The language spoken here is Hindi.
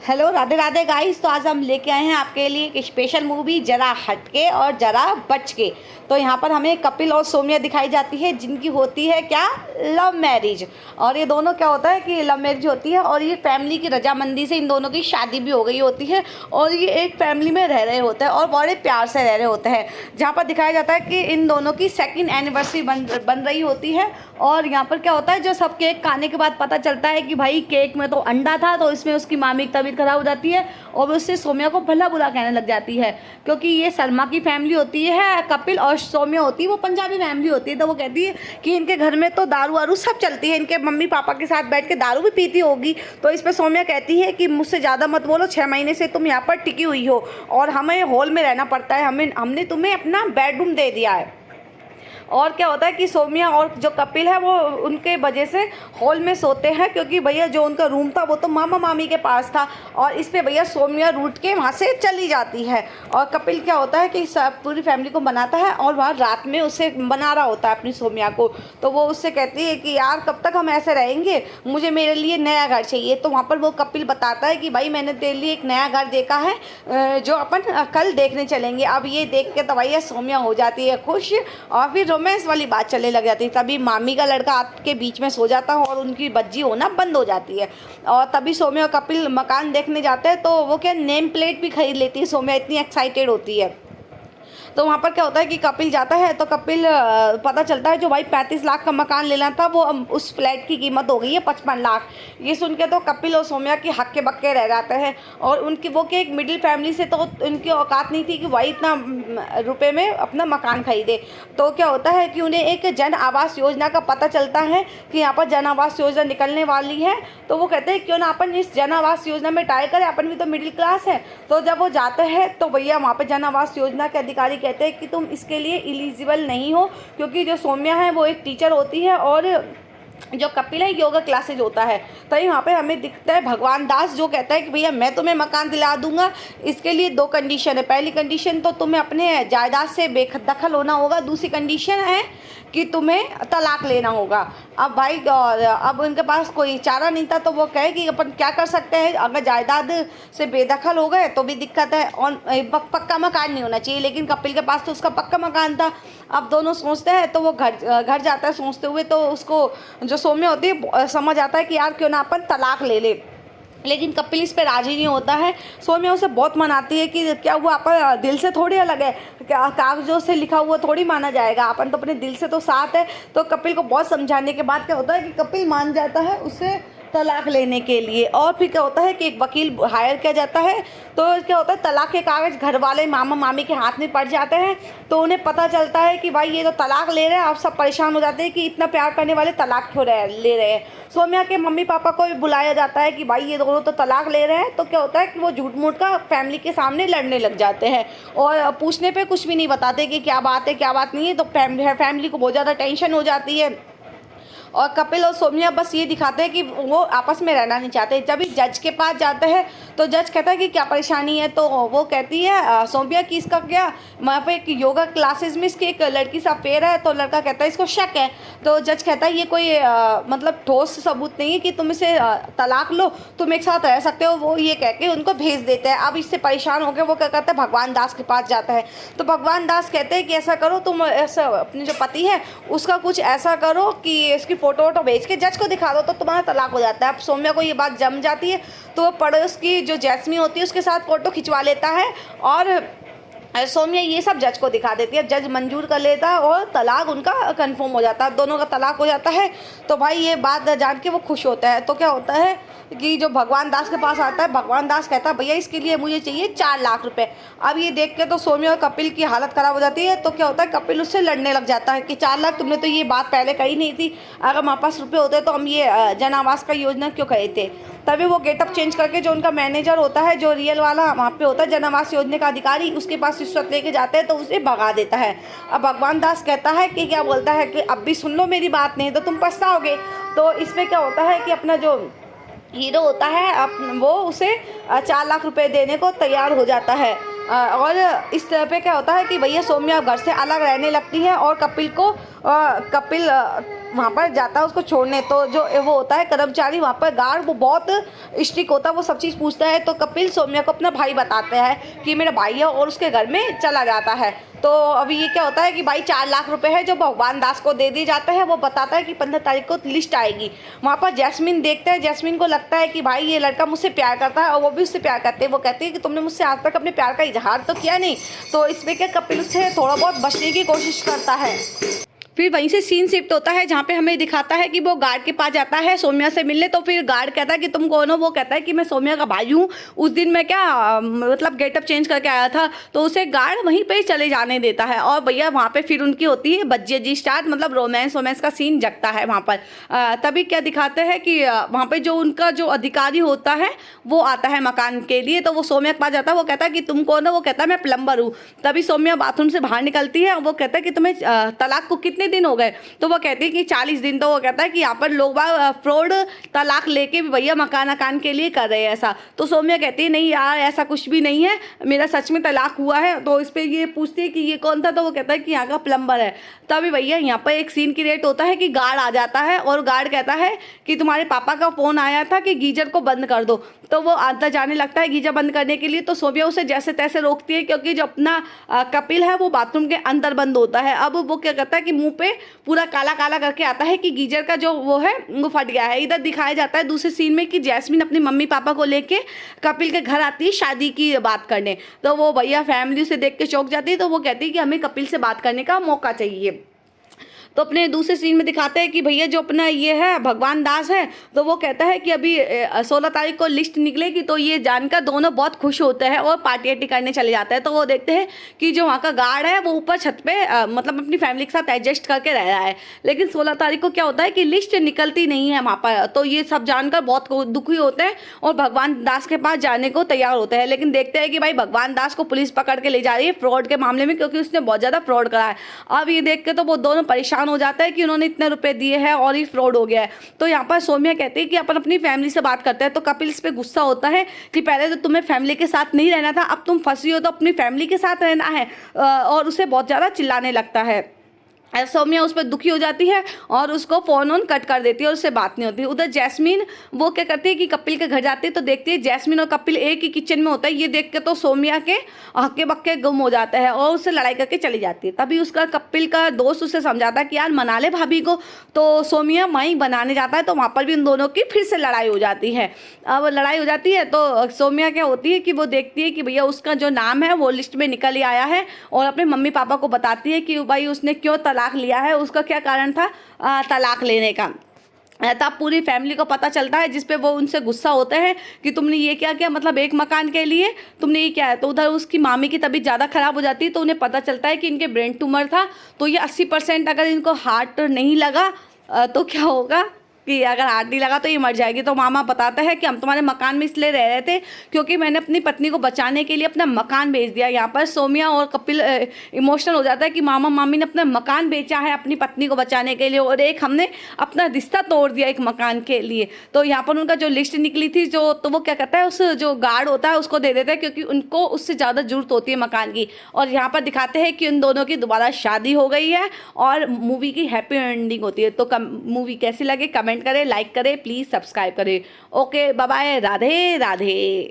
Hello, Radhe Radhe guys. तो आज हम लेके आए हैं आपके लिए एक स्पेशल मूवी जरा हटके और जरा बच के। तो यहाँ पर हमें कपिल और सौम्या दिखाई जाती है जिनकी होती है क्या, लव मैरिज। और ये दोनों क्या होता है कि लव मैरिज होती है और ये फैमिली की रजामंदी से इन दोनों की शादी भी हो गई होती है और ये एक फैमिली में रह रहे होते हैं और बड़े प्यार से रह रहे होते हैं। जहाँ पर दिखाया जाता है कि इन दोनों की सेकेंड एनिवर्सरी बन रही होती है। और यहाँ पर क्या होता है, जो सब केक खाने के बाद पता चलता है कि भाई केक में तो अंडा था, तो इसमें उसकी मामी की तबीयत खराब हो जाती है और उससे सौम्या को भला बुरा कहने लग जाती है। क्योंकि ये शर्मा की फैमिली होती है कपिल, और सौम्या होती है वो पंजाबी फैमिली होती है। तो वो कहती है कि इनके घर में तो दारू वारू सब चलती है, इनके मम्मी पापा के साथ बैठ के दारू भी पीती होगी। तो इस पर सौम्या कहती है कि मुझसे ज़्यादा मत बोलो, 6 महीने से तुम यहाँ पर टिकी हुई हो और हमें हॉल में रहना पड़ता है, हमने तुम्हें अपना बेडरूम दे दिया है। और क्या होता है कि सौम्या और जो कपिल है वो उनके वजह से हॉल में सोते हैं, क्योंकि भैया जो उनका रूम था वो तो मामा मामी के पास था। और इस पे भैया सौम्या रूठ के वहाँ से चली जाती है और कपिल क्या होता है कि सब पूरी फैमिली को बनाता है और वहाँ रात में उसे बना रहा होता है अपनी सौम्या को। तो वो उससे कहती है कि यार कब तक हम ऐसे रहेंगे, मुझे मेरे लिए नया घर चाहिए। तो वहाँ पर वो कपिल बताता है कि भाई मैंने तेरे लिए एक नया घर देखा है जो अपन कल देखने चलेंगे। अब ये देख के तो भैया सौम्या हो जाती है खुश और फिर रोमांस वाली बात चलने लग जाती है। तभी मामी का लड़का आपके बीच में सो जाता है और उनकी बज्जी होना बंद हो जाती है। और तभी सौम्या और कपिल मकान देखने जाते हैं। तो वो क्या नेम प्लेट भी खरीद लेती है सौम्या, इतनी एक्साइटेड होती है। तो वहाँ पर क्या होता है कि कपिल जाता है तो कपिल पता चलता है जो भाई 35 लाख का मकान लेना था वो उस फ्लैट की कीमत हो गई है 55 लाख। ये सुन के तो कपिल और सौम्या की हक्के बक्के रह जाते हैं। और उनकी वो कि एक मिडिल फैमिली से तो उनकी औकात नहीं थी कि भाई इतना रुपए में अपना मकान खरीदे। तो क्या होता है कि उन्हें एक जन आवास योजना का पता चलता है कि यहाँ पर जन आवास योजना निकलने वाली है। तो वो कहते हैं क्यों ना अपन इस जन आवास योजना में ट्राई करें, अपन भी तो मिडिल क्लास है। तो जब वो जाते हैं तो भैया वहाँ पर जन आवास योजना के अधिकारी कहते हैं कि तुम इसके लिए एलिजिबल नहीं हो, क्योंकि जो सौम्या है वो एक टीचर होती है और जो कपिल है योगा क्लासेज होता है। तो यहाँ पे हमें दिखता है भगवान दास जो कहता है कि भैया मैं तुम्हें मकान दिला दूंगा, इसके लिए 2 कंडीशन है। पहली कंडीशन तो तुम्हें अपने जायदाद से बेदखल होना होगा, दूसरी कंडीशन है कि तुम्हें तलाक लेना होगा। अब भाई अब उनके पास कोई चारा नहीं था तो वो कहे कि अपन क्या कर सकते हैं, अगर जायदाद से बेदखल हो गए तो भी दिक्कत है और पक्का मकान नहीं होना चाहिए। लेकिन कपिल के पास तो उसका पक्का मकान था। अब दोनों सोचते हैं तो वो घर जाता है सोचते हुए। तो उसको जो सौम्या होती है समझ आता है कि यार क्यों ना अपन तलाक ले ले। लेकिन कपिल इस पे राजी नहीं होता है। सौम्या उसे बहुत मनाती है कि क्या हुआ, अपन दिल से थोड़ी अलग है, क्या कागजों से लिखा हुआ थोड़ी माना जाएगा, अपन तो अपने दिल से तो साथ है। तो कपिल को बहुत समझाने के बाद क्या होता है कि कपिल मान जाता है उसे तलाक लेने के लिए। और फिर क्या होता है कि एक वकील हायर किया जाता है। तो क्या होता है तलाक के कागज़ घर वाले मामा मामी के हाथ में पड़ जाते हैं। तो उन्हें पता चलता है कि भाई ये तो तलाक ले रहे हैं। आप सब परेशान हो जाते हैं कि इतना प्यार करने वाले तलाक क्यों ले रहे हैं। सौम्या के मम्मी पापा को भी बुलाया जाता है कि भाई ये दोनों तो तलाक ले रहे हैं। तो क्या होता है कि वो झूठ मूठ का फैमिली के सामने लड़ने लग जाते हैं और पूछने पे कुछ भी नहीं बताते कि क्या बात है क्या बात नहीं है। तो फैमिली को बहुत ज़्यादा टेंशन हो जाती है और कपिल और सौम्या बस ये दिखाते हैं कि वो आपस में रहना नहीं चाहते। जब भी जज के पास जाते हैं तो जज कहता है कि क्या परेशानी है। तो वो कहती है सौम्या कि इसका क्या, वहाँ पे एक योगा क्लासेस में इसकी एक लड़की से अफेयर है। तो लड़का कहता है इसको शक है। तो जज कहता है ये कोई मतलब ठोस सबूत नहीं है कि तुम इसे तलाक लो, तुम एक साथ रह सकते हो। वो ये कह के उनको भेज देते हैं। अब इससे परेशान होकर वो क्या करता है भगवान दास के पास जाता है। तो भगवान दास कहते हैं कि ऐसा करो, तुम ऐसा अपने जो पति है उसका कुछ ऐसा करो कि इसकी फ़ोटो वोटो भेज के जज को दिखा दो तो तुम्हारा तलाक हो जाता है। अब सौम्या को ये बात जम जाती है तो वो पड़ोस की जो जैस्मी होती है उसके साथ फ़ोटो खिंचवा लेता है और सौम्या ये सब जज को दिखा देती है। जज मंजूर कर लेता है और तलाक उनका कंफर्म हो जाता है, दोनों का तलाक हो जाता है। तो भाई ये बात जान के वो खुश होता है। तो क्या होता है कि जो भगवान दास के पास आता है, भगवान दास कहता है भैया इसके लिए मुझे चाहिए 4 लाख रुपए। अब ये देख के तो सौम्या और कपिल की हालत ख़राब हो जाती है। तो क्या होता है कपिल उससे लड़ने लग जाता है कि 4 लाख, तुमने तो ये बात पहले कही नहीं थी, अगर हमारे पास रुपये होते तो हम ये जन आवास का योजना क्यों कहे थे। तभी वो गेटअप चेंज करके जो उनका मैनेजर होता है जो रियल वाला वहाँ पे होता है जन आवास योजना का अधिकारी, उसके पास रिश्वत लेके जाते हैं तो उसे भगा देता है। अब भगवान दास कहता है कि क्या बोलता है कि अब भी सुन लो मेरी बात, नहीं तो तुम पछताओगे। तो इसमें क्या होता है कि अपना जो हीरो होता है वो उसे 4 लाख रुपए देने को तैयार हो जाता है। और इस तरह पे क्या होता है कि भैया सौम्या घर से अलग रहने लगती है और कपिल को कपिल वहाँ पर जाता है उसको छोड़ने, तो जो वो होता है कर्मचारी वहाँ पर गार्ड, वो बहुत स्ट्रिक्ट होता है, वो सब चीज़ पूछता है। तो कपिल सौम्या को अपना भाई बताते हैं कि मेरा भाई है, और उसके घर में चला जाता है। तो अभी ये क्या होता है कि भाई 4 लाख रुपए है जो भगवान दास को दे दिए जाते हैं। वो बताता है कि 15 तारीख को लिस्ट आएगी। वहाँ पर जैस्मिन देखते हैं, जैस्मिन को लगता है कि भाई ये लड़का मुझसे प्यार करता है और वो भी उससे प्यार करते हैं। वो कहते हैं कि तुमने मुझसे आज तक अपने प्यार का इजहार तो किया नहीं। तो इसमें क्या कपिल उससे थोड़ा बहुत बचने की कोशिश करता है। फिर वहीं से सीन शिफ्ट होता है जहाँ पे हमें दिखाता है कि वो गार्ड के पास जाता है सौम्या से मिलने। तो फिर गार्ड कहता है कि तुम कौन हो? वो कहता है कि मैं सौम्या का भाई हूँ, उस दिन मैं क्या मतलब गेटअप चेंज करके आया था। तो उसे गार्ड वहीं पे चले जाने देता है। और भैया वहाँ पे फिर उनकी होती है बज्जे जी स्टार्ट, मतलब रोमांस का सीन जगता है वहाँ पर। तभी क्या दिखाते हैं कि वहाँ पे जो उनका जो अधिकारी होता है वो आता है मकान के लिए। तो वो सौम्या के पास जाता है, वो कहता है कि तुम कौन हो? वो कहता है मैं प्लम्बर हूँ। तभी सौम्या बाथरूम से बाहर निकलती है और वो कहता है कि तुम्हें तलाक को कितने दिन हो गए? तो वो कहती है कि 40 दिन। तो वो कहता है कि यहाँ पर लोग फ्रॉड तलाक लेके भी भैया मकान के लिए कर रहे हैं ऐसा। तो सौम्या कहती है नहीं यार ऐसा कुछ भी नहीं है, मेरा सच में तलाक हुआ है। तो इस पर ये पूछती है कि ये कौन था? तो वो कहता है कि यहाँ का प्लम्बर है। तभी भैया यहाँ पर एक सीन क्रिएट होता है कि गार्ड आ जाता है और गार्ड कहता है कि तुम्हारे पापा का फ़ोन आया था कि गीजर को बंद कर दो। तो वो अंदर जाने लगता है गीजर बंद करने के लिए। तो सौम्या उसे जैसे तैसे रोकती है क्योंकि जो अपना कपिल है वो बाथरूम के अंदर बंद होता है। अब वो क्या करता है कि मुंह पे पूरा काला काला करके आता है कि गीजर का जो वो है वो फट गया है। इधर दिखाया जाता है दूसरे सीन में कि जैस्मिन अपनी मम्मी पापा को लेके कपिल के घर आती है शादी की बात करने। तो वो भैया फैमिली उसे देख के चौंक जाती है। तो वो कहती है कि हमें कपिल से बात करने का मौका चाहिए। तो अपने दूसरे सीन में दिखाते हैं कि भैया जो अपना ये है भगवान दास है, तो वो कहता है कि अभी 16 तारीख को लिस्ट निकलेगी। तो ये जानकर दोनों बहुत खुश होते हैं और पार्टी वार्टी करने चले जाते हैं। तो वो देखते हैं कि जो वहाँ का गार्ड है वो ऊपर छत पे मतलब अपनी फैमिली के साथ एडजस्ट करके रह रहा है। लेकिन 16 तारीख को क्या होता है कि लिस्ट निकलती नहीं है वहाँ पर। तो ये सब जानकर बहुत दुखी होते हैं और भगवान दास के पास जाने को तैयार होते हैं। लेकिन देखते हैं कि भाई भगवान दास को पुलिस पकड़ के ले जा रही है फ्रॉड के मामले में, क्योंकि उसने बहुत ज़्यादा फ्रॉड करा है। अब ये देख के तो वो दोनों परेशान हो जाता है कि उन्होंने इतने रुपए दिए हैं और ये फ्रॉड हो गया है। तो यहाँ पर सौम्या कहती है कि अपन अपनी फैमिली से बात करते हैं। तो कपिल इस पे गुस्सा होता है कि पहले तो तुम्हें फैमिली के साथ नहीं रहना था, अब तुम फंसी हो तो अपनी फैमिली के साथ रहना है। और उसे बहुत ज़्यादा चिल्लाने लगता है। सौम्या उस पर दुखी हो जाती है और उसको फ़ोन ऑन कट कर देती है और उससे बात नहीं होती। उधर जैस्मिन वो क्या करती है कि कपिल के घर जाती है। तो देखती है जैस्मिन और कपिल एक ही किचन में होता है। ये देख के तो सौम्या के हक्के बक्के गुम हो जाता है और उससे लड़ाई करके चली जाती है। तभी उसका कपिल का दोस्त उसे समझाता है कि यार मना ले भाभी को। तो सौम्या वहीं बनाने जाता है। तो वहाँ पर भी उन दोनों की फिर से लड़ाई हो जाती है। अब लड़ाई हो जाती है तो सौम्या क्या होती है कि वो देखती है कि भैया उसका जो नाम है वो लिस्ट में निकल ही आया है और अपने मम्मी पापा को बताती है कि भाई उसने क्यों तलाक लिया है, उसका क्या कारण था तलाक लेने का। तब पूरी फैमिली को पता चलता है, जिसपे वो उनसे गुस्सा होते हैं कि तुमने ये क्या किया, मतलब एक मकान के लिए तुमने ये क्या है। तो उधर उसकी मामी की तबीयत ज़्यादा ख़राब हो जाती है। तो उन्हें पता चलता है कि इनके ब्रेन ट्यूमर था। तो ये 80% अगर इनको हार्ट नहीं लगा तो क्या होगा कि अगर हार्ट नहीं लगा तो ये मर जाएगी। तो मामा बताता है कि हम तुम्हारे मकान में इसलिए रह रहे थे क्योंकि मैंने अपनी पत्नी को बचाने के लिए अपना मकान बेच दिया। यहाँ पर सौम्या और कपिल इमोशनल हो जाता है कि मामा मामी ने अपना मकान बेचा है अपनी पत्नी को बचाने के लिए और एक हमने अपना रिश्ता तोड़ दिया एक मकान के लिए। तो यहाँ पर उनका जो लिस्ट निकली थी जो, तो वो क्या करता है उस जो गार्ड होता है उसको दे देता है क्योंकि उनको उससे ज़्यादा जरूरत होती है मकान की। और यहाँ पर दिखाते हैं कि उन दोनों की दोबारा शादी हो गई है और मूवी की हैप्पी एंडिंग होती है। तो मूवी कैसी लगे कमेंट करें, लाइक करें, प्लीज़ सब्सक्राइब करें। Okay bye bye, Radhe Radhe.